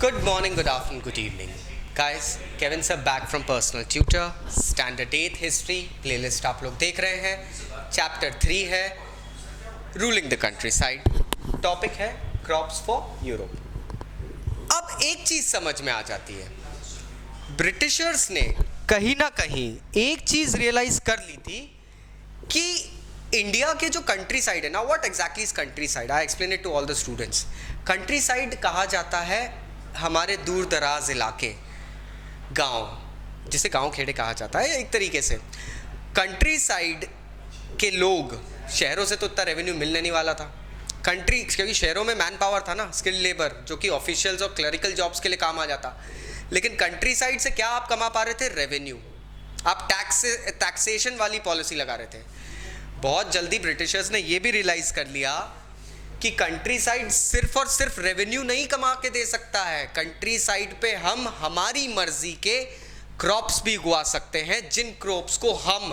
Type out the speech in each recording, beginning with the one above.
Good morning, good afternoon, good evening. Guys, Kevin sir back from Personal Tutor, Standard 8 History, playlist आप लोग देख रहे हैं. Chapter 3 है Ruling the Countryside. Topic है Crops for Europe. अब एक चीज़ समझ में आ जाती है. ब्रिटिशर्स ने कहीं ना कहीं एक चीज़ रियलाइज कर ली थी कि इंडिया के जो कंट्री साइड है ना, what exactly is countryside? I explain it to all the students. Countryside कहा जाता है हमारे दूर दराज इलाके, गांव, जिसे गांव खेड़े कहा जाता है एक तरीके से. कंट्री साइड के लोग, शहरों से तो उतना रेवेन्यू मिलने नहीं वाला था. कंट्री, क्योंकि शहरों में मैन पावर था ना, स्किल्ड लेबर, जो कि ऑफिशियल्स और क्लरिकल जॉब्स के लिए काम आ जाता. लेकिन कंट्री साइड से क्या आप कमा पा रहे थे? रेवेन्यू. आप टैक्सेशन वाली पॉलिसी लगा रहे थे. बहुत जल्दी ब्रिटिशर्स ने ये भी रियलाइज कर लिया कि कंट्री साइड सिर्फ और सिर्फ रेवेन्यू नहीं कमा के दे सकता है. कंट्री साइड पे हम हमारी मर्जी के क्रॉप्स भी उगा सकते हैं, जिन क्रॉप्स को हम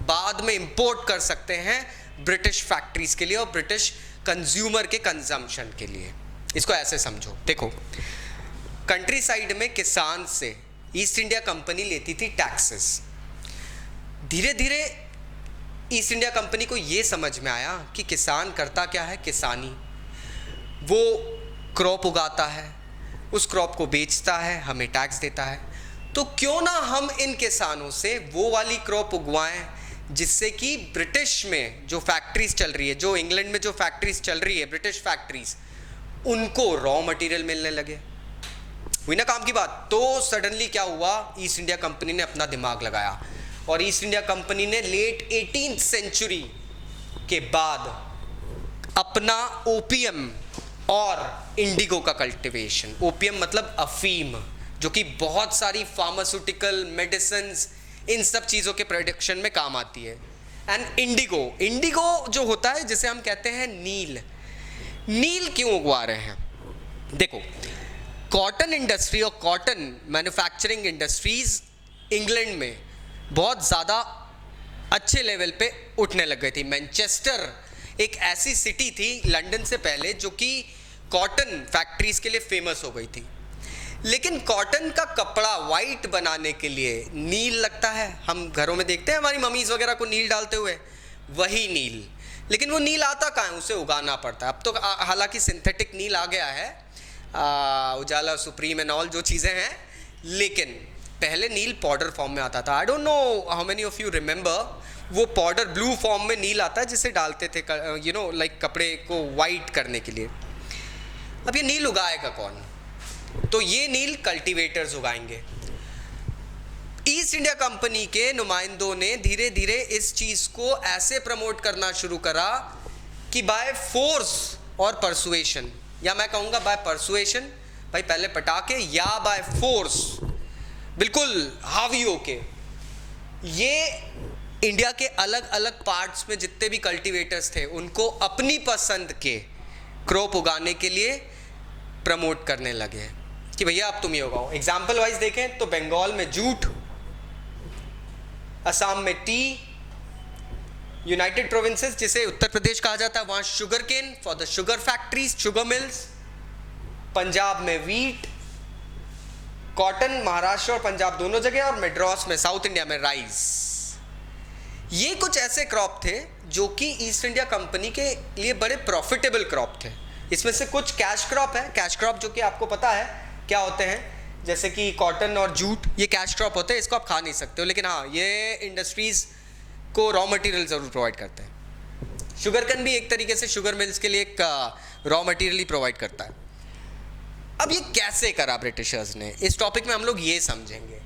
बाद में इंपोर्ट कर सकते हैं ब्रिटिश फैक्ट्रीज के लिए और ब्रिटिश कंज्यूमर के कंजम्पशन के लिए. इसको ऐसे समझो. देखो, कंट्री साइड में किसान से ईस्ट इंडिया कंपनी लेती थी टैक्सेस. धीरे धीरे ईस्ट इंडिया कंपनी को ये समझ में आया कि किसान करता क्या है, किसानी. वो क्रॉप उगाता है, उस क्रॉप को बेचता है, हमें टैक्स देता है. तो क्यों ना हम इन किसानों से वो वाली क्रॉप उगवाएं जिससे कि ब्रिटिश में जो फैक्ट्रीज चल रही है, जो इंग्लैंड में जो फैक्ट्रीज चल रही है, ब्रिटिश फैक्ट्रीज, उनको रॉ मटेरियल मिलने लगे. हुई ना काम की बात. तो सडनली क्या हुआ, ईस्ट इंडिया कंपनी ने अपना दिमाग लगाया और ईस्ट इंडिया कंपनी ने लेट 18th सेंचुरी के बाद अपना ओपियम और इंडिगो का कल्टीवेशन, ओपियम मतलब अफीम, जो कि बहुत सारी फार्मास्यूटिकल मेडिसिन्स, इन सब चीज़ों के प्रोडक्शन में काम आती है. एंड इंडिगो जो होता है, जिसे हम कहते हैं नील. नील क्यों उगवा रहे हैं? देखो, कॉटन इंडस्ट्री और कॉटन मैन्युफैक्चरिंग इंडस्ट्रीज इंग्लैंड में बहुत ज़्यादा अच्छे लेवल पे उठने लग गई थी. मैनचेस्टर एक ऐसी सिटी थी लंदन से पहले जो कि कॉटन फैक्ट्रीज के लिए फेमस हो गई थी. लेकिन कॉटन का कपड़ा वाइट बनाने के लिए नील लगता है. हम घरों में देखते हैं हमारी मम्मीज़ वगैरह को नील डालते हुए, वही नील. लेकिन वो नील आता कहाँ है? उसे उगाना पड़ता है. अब तो हालांकि सिंथेटिक नील आ गया है, उजाला, सुप्रीम एंड ऑल जो चीज़ें हैं, लेकिन पहले नील पाउडर फॉर्म में आता था. I don't know how many of you remember, वो पाउडर ब्लू फॉर्म में नील आता है जिसे डालते थे यू नो लाइक कपड़े को वाइट करने के लिए. अब ये नील उगाएगा कौन? तो ये नील कल्टीवेटर्स उगाएंगे. ईस्ट इंडिया कंपनी के नुमाइंदों ने धीरे धीरे इस चीज़ को ऐसे प्रमोट करना शुरू करा कि बाय फोर्स और परसुएशन, या मैं कहूँगा बाय परसुएशन, भाई पहले पटाके, या बाय फोर्स, बिल्कुल हावी होके, ये इंडिया के अलग अलग पार्ट्स में जितने भी कल्टीवेटर्स थे उनको अपनी पसंद के क्रॉप उगाने के लिए प्रमोट करने लगे कि भैया अब तुम ये उगाओ. एग्जाम्पल वाइज देखें तो बंगाल में जूट, असम में टी, यूनाइटेड प्रोविंसेस जिसे उत्तर प्रदेश कहा जाता है वहाँ sugarcane for the sugar factories, sugar mills. Punjab में वीट, कॉटन महाराष्ट्र और पंजाब दोनों जगह, और मेड्रास में साउथ इंडिया में राइस. ये कुछ ऐसे क्रॉप थे जो कि ईस्ट इंडिया कंपनी के लिए बड़े प्रॉफिटेबल क्रॉप थे. इसमें से कुछ कैश क्रॉप है. कैश क्रॉप जो कि आपको पता है क्या होते हैं, जैसे कि कॉटन और जूट, ये कैश क्रॉप होते हैं, इसको आप खा नहीं सकते हो, लेकिन हाँ ये इंडस्ट्रीज को रॉ मटेरियल ज़रूर प्रोवाइड करते हैं. शुगरकन भी एक तरीके से शुगर मिल्स के लिए एक रॉ मटेरियल ही प्रोवाइड करता है. अब ये कैसे करा ब्रिटिशर्स ने? इस टॉपिक में हम लोग ये समझेंगे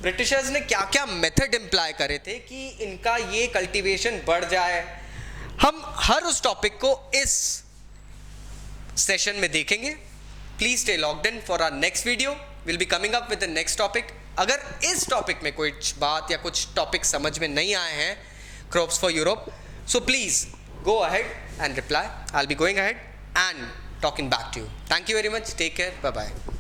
ब्रिटिशर्स ने क्या क्या मेथड इम्प्लाई करे थे कि इनका ये कल्टीवेशन बढ़ जाए. हम हर उस टॉपिक को इस सेशन में देखेंगे. Please stay logged in for our next video. Will be coming up with the next topic. अगर इस टॉपिक में कोई बात या कुछ टॉपिक समझ में नहीं आए हैं crops for Europe, so please go ahead and reply. I'll be going ahead and talking back to you. Thank you very much. Take care. Bye bye.